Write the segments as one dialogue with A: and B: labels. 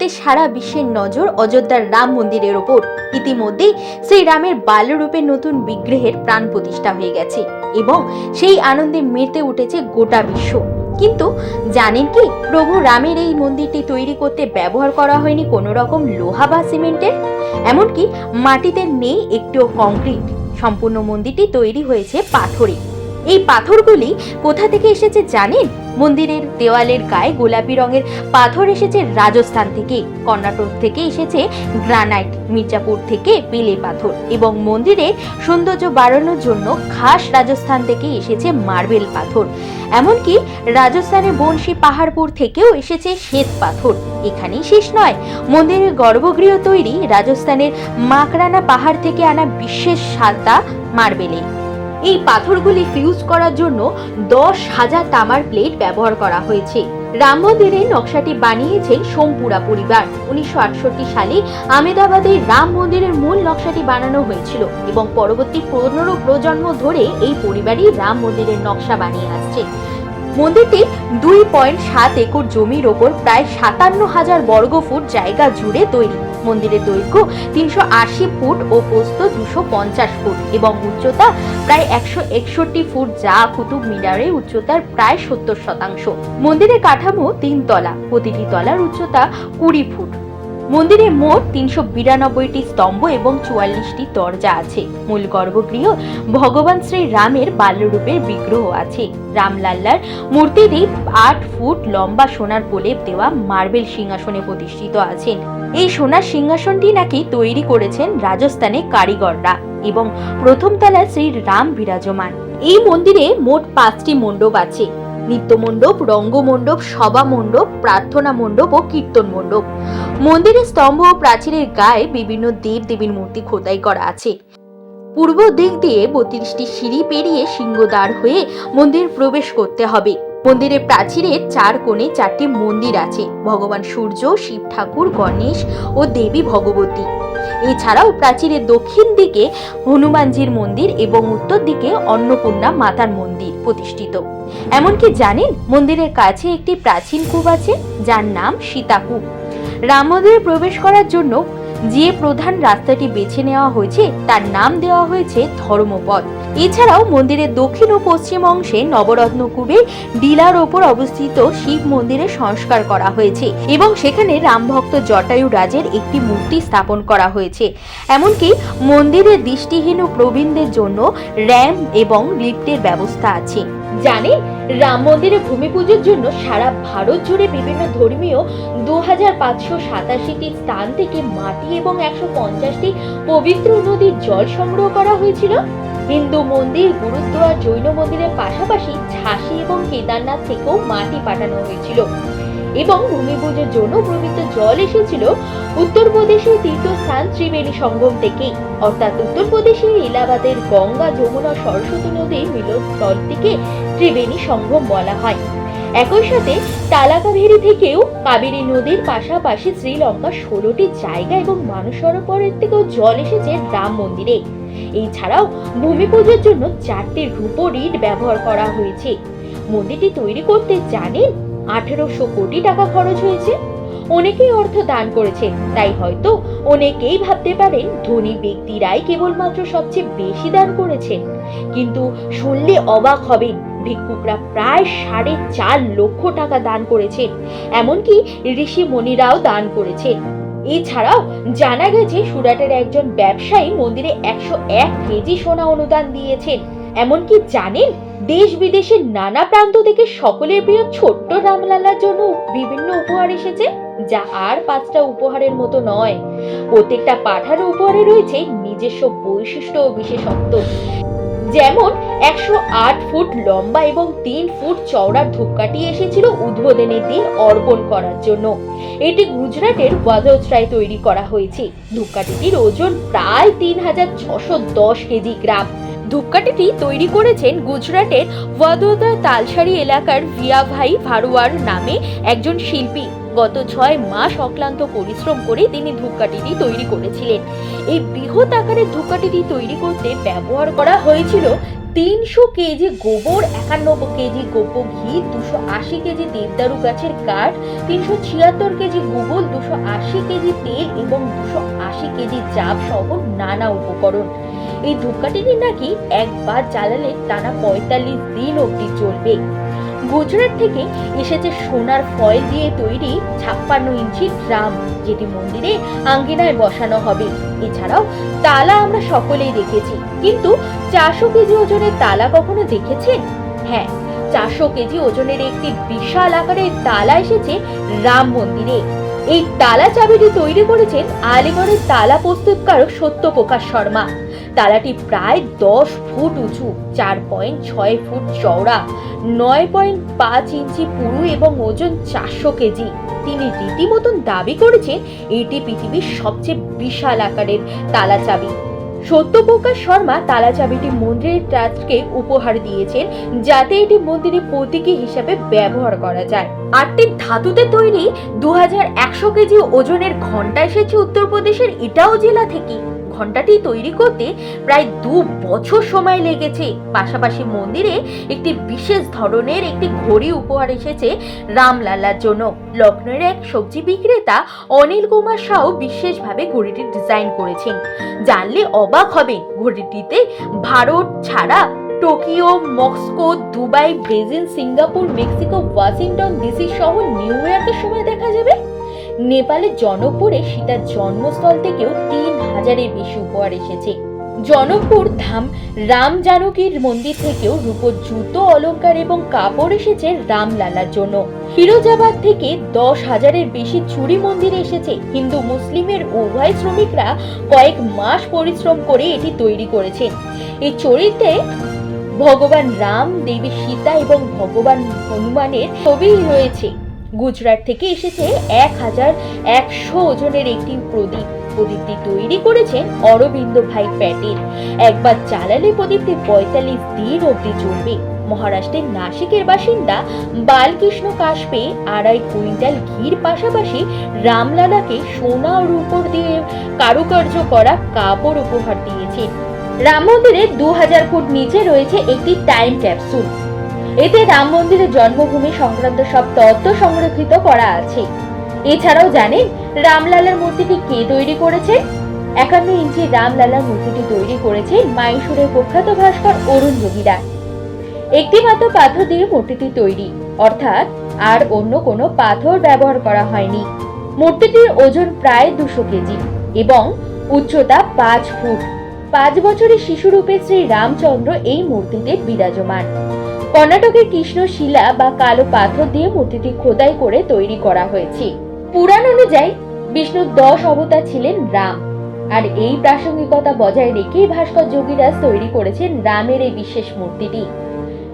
A: মুহূর্তে সারা বিশ্বের নজর অযোধ্যার রাম মন্দিরের ওপর। ইতিমধ্যেই শ্রীরামের বাল্যরূপে নতুন বিগ্রহের প্রাণ প্রতিষ্ঠা হয়ে গেছে এবং সেই আনন্দে মেতে উঠেছে গোটা বিশ্ব। কিন্তু জানেন কি, প্রভু রামের এই মন্দিরটি তৈরি করতে ব্যবহার করা হয়নি কোনো রকম লোহা বা সিমেন্টের, এমনকি মাটিতে নেই একটিও কংক্রিট। সম্পূর্ণ মন্দিরটি তৈরি হয়েছে পাথরে। এই পাথরগুলি কোথা থেকে এসেছে জানেন? মন্দিরের দেওয়ালের গায়ে গোলাপি রঙের পাথর এসেছে রাজস্থান থেকে, কর্ণাটক থেকে এসেছে গ্রানাইট, মির্জাপুর থেকে বেলে পাথর এবং মন্দিরে সৌন্দর্য বাড়ানোর জন্য খাস রাজস্থান থেকে এসেছে মার্বেল পাথর। এমনকি রাজস্থানের বনশী পাহাড়পুর থেকেও এসেছে শ্বেত পাথর। এখানেই শেষ নয়, মন্দিরের গর্ভগৃহ তৈরি রাজস্থানের মাকরানা পাহাড় থেকে আনা বিশেষ সাদা মার্বেলে। এই পাথরগুলি ফিউজ করার জন্য 10,000 তামার প্লেট ব্যবহার করা হয়েছে। রাম মন্দিরের নকশাটি বানিয়েছেন সোমপুরা পরিবার। 1968 সালে আহমেদাবাদে রাম মন্দিরের মূল নকশাটি বানানো হয়েছিল এবং পরবর্তী 15 প্রজন্ম ধরে এই পরিবারই রাম মন্দিরের নকশা বানিয়ে আসছে। মন্দিরটি 2.7 একর জমির ওপর প্রায় 57,000 বর্গফুট জায়গা জুড়ে তৈরি। মন্দিরের দৈর্ঘ্য 380 ফুট ও প্রস্থ 250 ফুট এবং উচ্চতা প্রায় 161 ফুট, যা কুতুব মিনারের উচ্চতার প্রায় 70%। মন্দিরের কাঠামো 3 তলা, প্রতিটি তলার উচ্চতা 20 ফুট। মন্দিরে মোট 392টি স্তম্ভ এবং 44টি দরজা আছে। মূল গর্ভগৃহ ভগবান শ্রী রামের বাল্যরূপের বিগ্রহ আছে। রামলাল্লার মূর্তিটি 8 ফুট লম্বা সোনার প্রলেপ দেওয়া মার্বেল সিংহাসনে প্রতিষ্ঠিত আছেন। এই সোনার সিংহাসনটি নাকি তৈরি করেছেন রাজস্থানে কারিগররা এবং প্রথম তলায় শ্রী রাম বিরাজমান। এই মন্দিরে মোট 5টি মণ্ডপ আছে: নিত্য মণ্ডপ, রঙ্গমণ্ডপ, সভা মণ্ডপ, প্রার্থনা মণ্ডপ ও কীর্তন মণ্ডপ। মন্দিরের স্তম্ভ ও প্রাচীরের গায়ে বিভিন্ন দেব দেবীর মূর্তি খোদাই করা আছে। পূর্ব দিক দিয়ে 32টি সিঁড়ি পেরিয়ে সিংহদ্বার হয়ে মন্দির প্রবেশ করতে হবে। মন্দিরের প্রাচীরের 4 কোণে 4টি মন্দির আছে: ভগবান সূর্য, শিব ঠাকুর, গণেশ ও দেবী ভগবতী। এছাড়াও প্রাচীরের দক্ষিণ দিকে হনুমানজির মন্দির এবং উত্তর দিকে অন্নপূর্ণা মাতার মন্দির প্রতিষ্ঠিত। এমনকি জানেন, মন্দিরের কাছে একটি প্রাচীন কূপ আছে যার নাম সীতাকূপ। রাম মন্দিরে প্রবেশ করার জন্য যে প্রধান রাস্তাটি বেছে নেওয়া হয়েছে তার নাম দেওয়া হয়েছে ধর্মপথ। এছাড়াও মন্দিরের দক্ষিণ ও পশ্চিম অংশে নবরত্ন কূপের ডিলার ওপর অবস্থিত শিব মন্দিরে সংস্কার করা হয়েছে এবং সেখানে রামভক্ত জটায়ু রাজের একটি মূর্তি স্থাপন করা হয়েছে। এমনকি মন্দিরের দৃষ্টিহীন ও প্রবীণদের জন্য র্যাম্প এবং লিফটের ব্যবস্থা আছে। জানেন, রাম মন্দিরে ভূমি পুজোর জন্য সারা ভারত জুড়ে বিভিন্ন ধর্মীয় 2587টি স্থান থেকে মাটি এবং 150টি পবিত্র নদীর জল সংগ্রহ করা হয়েছিল। হিন্দু মন্দির, গুরুদ্বার, জৈন মন্দিরের পাশাপাশি ঝাঁসি এবং কেদারনাথ থেকেও মাটি পাঠানো হয়েছিল এবং ভূমি পুজোর জন্য পবিত্র জল এসেছিল উত্তরপ্রদেশের তীর্থস্থান ত্রিবেণী সঙ্গম থেকে, অর্থাৎ উত্তরপ্রদেশের এলাহাবাদের গঙ্গা, যমুনা, সরস্বতী নদীর মিলনস্থল থেকে ত্রিবেণী সঙ্গম বলা হয়। একই সাথে তালাকাভেরি থেকেও কাবেরী নদীর পাশাপাশি শ্রীলঙ্কা 16টি জায়গা এবং মানস সরোবরের থেকেও জল এসেছে রাম মন্দিরে। এছাড়াও ভূমি পুজোর জন্য 4টি রূপোর ইট ব্যবহার করা হয়েছে। মন্দিরটি তৈরি করতে জানেন 1800 কোটি টাকা খরচ হয়েছে। অনেকেই অর্থ দান করেছেন, তাই হয়তো অনেকেই ভাবতে পারেন ধনী ব্যক্তিরাই কেবলমাত্র সবচেয়ে বেশি দান করেছেন, কিন্তু শুনলে অবাক হবেন, ভিক্ষুকরা প্রায় 4.5 লক্ষ টাকা দান করেছেন। এমনকি ঋষি মুনিরাও দান করেছেন। এছাড়াও জানা গেছে সুরাটের একজন ব্যবসায়ী মন্দিরে 101 কেজি সোনা অনুদান দিয়েছেন। এমনকি জানেন, দেশ বিদেশের নানা প্রান্ত থেকে সকলের প্রিয় ছোট্ট রামলালার জন্য বিভিন্ন উপহার এসেছে, যা আর 5টা উপহারের মতো নয়। প্রত্যেকটা পাঠার উপহারে রয়েছে নিজস্ব বৈশিষ্ট্য ও বিশেষত্ব। যেমন 108 ফুট লম্বা এবং 3 ফুট চওড়া ধূপকাঠি এসেছিল উদ্বোধনের দিন অর্পণ করার জন্য। এটি গুজরাটের ওয়াদোদরায় তৈরি করা হয়েছে। ধূপকাঠিটির ওজন প্রায় 3610 কেজি গ্রাম। ধূপকাঠিটি তৈরি করেছেন গুজরাটের ওয়াদোদরা তালসারি এলাকার ভিয়াভাই ভারোয়ার নামে একজন শিল্পী। গত 6 মাস অক্লান্ত পরিশ্রম করে তিনি ধূপকাঠিটি তৈরি করেছিলেন। এই বৃহৎ আকারের ধূপকাঠিটি তৈরি করতে ব্যবহার করা হয়েছিল 300 কেজি গোবর, 91 কেজি গোপ্য ঘি, 280 কেজি দেবদারু গাছের কাঠ, 376 কেজি গুগল, 280 কেজি তেল এবং 280 কেজি চাপ সহ নানা উপকরণ। এই ধূপকাঠিটি নাকি একবার জ্বালালে টানা 45 দিন অবধি চলবে। গুজরাট থেকে এসেছে সোনার ফয়েল দিয়ে তৈরি 56 ইঞ্চি ড্রাম, যেটি মন্দিরে আঙ্গিনায় বসানো হবে। এছাড়াও তালা আমরা সকলেই দেখেছি, কিন্তু 400 কেজি ওজনের তালা কখনো দেখেছেন? হ্যাঁ, 400 কেজি ওজনের একটি বিশাল আকারের তালা এসেছে রাম মন্দিরে। এই তালা চাবিটি তৈরি করেছেন আলিগড়ের তালা প্রস্তুতকারক সত্যপ্রকাশ শর্মা। তালাটি প্রায় 10 ফুট উঁচু, 4.6 ফুট চওড়া, 9.5 ইঞ্চি পুরু এবং ওজন 400 কেজি। তিনি রীতিমতন দাবি করেছেন এটি পৃথিবীর সবচেয়ে বিশাল আকারের তালা চাবি। সত্যপ্রকাশ শর্মা তালা চাবিটি মন্দিরের ট্রাস্টকে উপহার দিয়েছেন, যাতে এটি মন্দিরের প্রতীকী হিসাবে ব্যবহার করা যায়। 8টি ধাতুতে তৈরি 2100 কেজি ওজনের ঘণ্টা এসেছে উত্তরপ্রদেশের ইটাও জেলা থেকে। ঘণ্টাটি তৈরি করতে প্রায় 2 বছর সময় লেগেছে। পাশাপাশি মন্দিরে একটি বিশেষ ধরনের একটি ঘড়ি উপহার এসেছে রামলালার জন্য। লখনৌয়ের এক সবজি বিক্রেতা অনিল কুমার সাউ বিশেষভাবে ঘড়িটি ডিজাইন করেছেন। জানলে অবাক হবেন, ঘড়িটিতে ভারত ছাড়া Tokyo, Moscow, Dubai, Brazil, Singapore, Mexico, Washington DC সহ নিউ ইয়র্কের সময় দেখা যাবে। নেপালের জনকপুরে সীতার জন্মস্থল থেকেও 3000-এর বেশি উপহার এসেছে। জনকপুর ধাম রাম জানকীর মন্দির থেকেও রূপোর জুতো, অলংকার এবং কাপড় এসেছে রামলালার জন্য। ফিরোজাবাদ থেকে 10,000-এর বেশি চুড়ি মন্দিরে এসেছে। হিন্দু মুসলিমের উভয় শ্রমিকরা কয়েক মাস পরিশ্রম করে এটি তৈরি করেছেন। এই চরিত্রে ভগবান রাম, দেবী সীতা এবং ভগবান হনুমানের ছবি রয়েছে। গুজরাট থেকে এসেছে 1100 ওজনের একটি প্রদীপ। প্রদীপটি তৈরি করেছেন অরবিন্দ ভাই প্যাটেল। একবার জ্বালালে প্রদীপটি 45 দিন অবধি চলবে। মহারাষ্ট্রের নাসিকের বাসিন্দা বালকৃষ্ণ কাশপে 2.5 কুইন্টাল ঘির পাশাপাশি রামলালাকে সোনা ও রূপোর দিয়ে কারুকার্য করা কাপড় উপহার দিয়েছেন। রাম মন্দিরের 2000 ফুট নিচে রয়েছে একটি টাইম ক্যাপসুল। এতে রাম মন্দিরের জন্মভূমি সংক্রান্ত সব তথ্য সংরক্ষিত করা আছে। এছাড়াও জানেন রামলালার মূর্তিটি কে তৈরি করেছে? 51 ইঞ্চি রামলালার মূর্তিটি তৈরি করেছে মাইসুরের প্রখ্যাত ভাস্কর অরুণ যোগীরা। একটি মাত্র পাথর দিয়ে মূর্তিটি তৈরি, অর্থাৎ আর অন্য কোনো পাথর ব্যবহার করা হয়নি। মূর্তিটির ওজন প্রায় 200 কেজি এবং উচ্চতা 5 ফুট। 5 বছরের শিশুরূপে শ্রী রামচন্দ্র এই মূর্তিতে বিরাজমান। কর্ণাটকের কৃষ্ণশিলা বা কালো পাথর দিয়ে মূর্তিটি খোদাই করে তৈরি করা হয়েছে। পুরাণ অনুযায়ী বিষ্ণুর 10 অবতার ছিলেন রাম, আর এই প্রাসঙ্গিকতা বজায় রেখেই ভাস্কর যোগীরাজ তৈরি করেছেন রামের এই বিশেষ মূর্তিটি।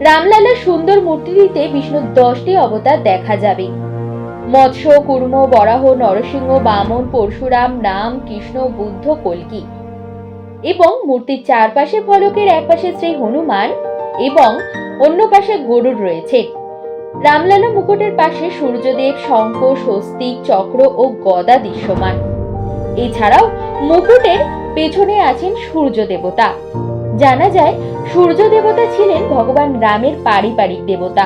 A: রামলালার সুন্দর মূর্তিটিতে বিষ্ণুর 10টি অবতার দেখা যাবে: মৎস্য, কুর্ম, বরাহ, নরসিংহ, বামন, পরশুরাম, রাম, কৃষ্ণ, বুদ্ধ, কল্কি। এবং মূর্তির চারপাশে ফলকের একপাশে শ্রী হনুমান এবং অন্য পাশে গরুড় রয়েছে। রামলালা মুকুটের পাশে সূর্যদেব, শঙ্খ, স্বস্তিক, চক্র ও গদা দৃশ্যমান। এছাড়াও মুকুটের পেছনে আছেন সূর্য দেবতা। জানা যায় সূর্য দেবতা ছিলেন ভগবান রামের পারিবারিক দেবতা।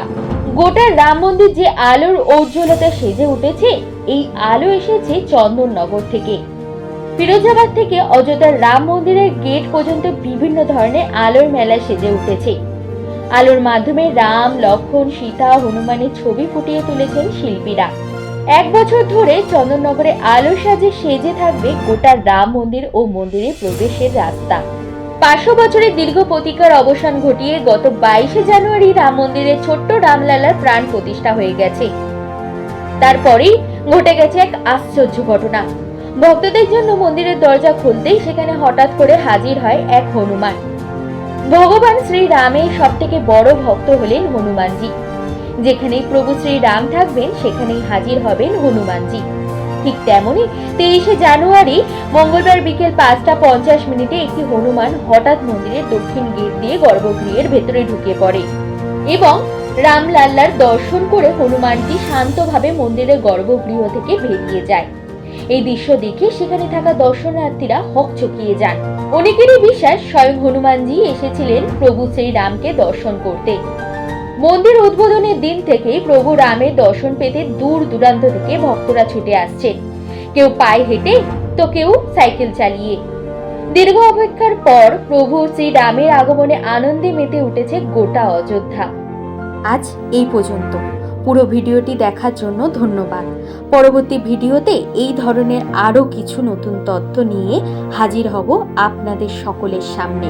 A: গোটা রাম মন্দির যে আলোর ঔজ্জ্বলতা সেজে উঠেছে, এই আলো এসেছে চন্দননগর থেকে। ফিরোজাবাদ থেকে অযোধ্যার রাম মন্দিরের গেট পর্যন্ত বিভিন্ন ধরনের আলোর মেলা সেজে উঠেছে। আলোর মাধ্যমে রাম, লক্ষ্মণ, সীতা, হনুমানের ছবি ফুটিয়ে তুলেছেন শিল্পীরা। 1 বছর ধরে চন্দননগরে আলোর সাজে সেজে থাকবে গোটা রাম মন্দির ও মন্দিরের প্রবেশের রাস্তা। 500 বছরের দীর্ঘ প্রতীক্ষার অবসান ঘটিয়ে গত 22শে জানুয়ারি রাম মন্দিরের ছোট্ট রামলালার প্রাণ প্রতিষ্ঠা হয়ে গেছে। তারপরেই ঘটে গেছে এক আশ্চর্য ঘটনা। ভক্তদের জন্য মন্দিরের দরজা খুলতেই সেখানে হঠাৎ করে হাজির হয় এক হনুমান। ভগবান শ্রী রামের সব থেকে বড় ভক্ত হলেন হনুমানজি। যেখানেই প্রভু শ্রী রাম থাকবেন সেখানেই হাজির হবেন হনুমানজি। ঠিক তেমনি 23শে জানুয়ারি মঙ্গলবার বিকেল 5টা 50 একটি হনুমান হঠাৎ মন্দিরের দক্ষিণ গেট দিয়ে গর্ভগৃহের ভেতরে ঢুকে পড়ে এবং রামলাল্লার দর্শন করে হনুমানটি শান্তভাবে মন্দিরের গর্ভগৃহ থেকে বেরিয়ে যায়। এই দৃশ্য দেখে সেখানে থাকা দর্শনার্থীরা হকচকিয়ে যান। অনেকেরই বিশ্বাস স্বয়ং হনুমানজি এসেছিলেন প্রভু শ্রীরামকে দর্শন করতে। মন্দির উদ্বোধনের দিন থেকেই প্রভু রামের দর্শন পেতে দূর দূরান্ত থেকে ভক্তরা ছুটে আসছেন, কেউ পায়ে হেঁটে তো কেউ সাইকেল চালিয়ে। দীর্ঘ অপেক্ষার পর প্রভু শ্রীরামের আগমনে আনন্দে মেতে উঠেছে গোটা অযোধ্যা। আজ এই পর্যন্ত। পুরো ভিডিওটি দেখার জন্য ধন্যবাদ। পরবর্তী ভিডিওতে এই ধরনের আরো কিছু নতুন তথ্য নিয়ে হাজির হব আপনাদের সকলের সামনে।